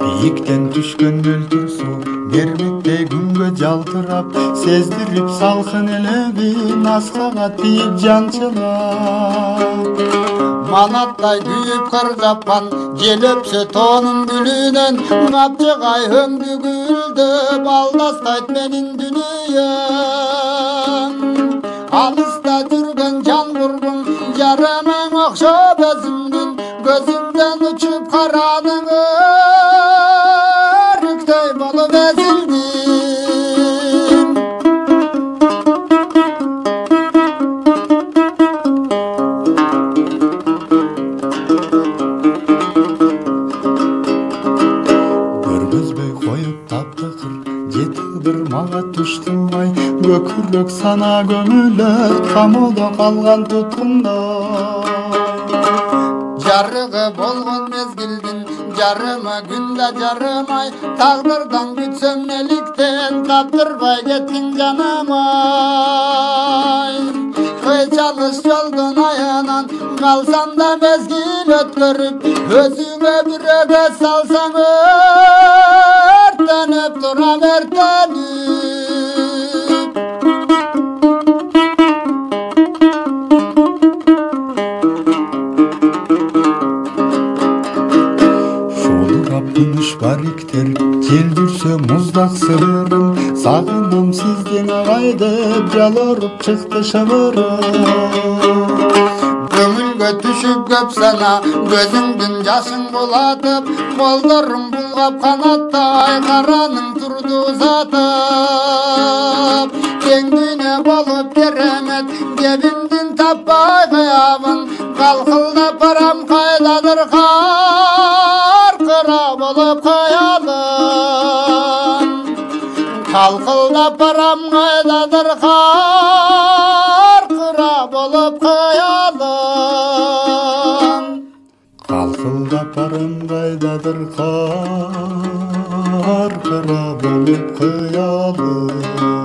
Biyikten düşkön mөлтүр суу бермекте күнгө жалтырап, сездирип салкын элебин аскага тийип жанчылап. Манаттай күйүп кыр жапкан жел өпсө тоонун гүлүнөн, капчыгай өңдү гүлдөп алдастайт менин дүнүйөм. Алыста жүргөн жан курбум жарымың окшоп өзүңдүн, көзүңдөн учуп карадың өрүктөй болуп эзилдим. Көргөзбөй коюп таптыкыр жетилдир мага туш кылмай, көкүрөк сана көңүлөр камоодо калган туткунда. Жарыгы болгон мезгилдин жарымы күндө жарымай, тагдырдан күтсөм неликтен каптырбай кеттиң жанымай. Кыйчалыш жолдун аянан калсам да мезгил өткөрүп, өзүңө бирөө көз салсаң өрттөнүп турам өрттөнүп. Күмүш бариктер жел жүрсө муздак сырым, сагынам сиздин агайдеп жалоруп чыкты шыбырым. Көңүлгө түшүп көп сана көзүңдүн жашын булатып, колдорум булгап канаттай караның турду узатып. Кең дүйнө болуп керемет кебимдин таппай кыябын, калкылдап барам кайдадыр каркыра болуп кыялым. Калкылдап барам кайдадыр каркыра болуп кыялым. Калкылдап барам кайдадыр каркыра болуп кыялым.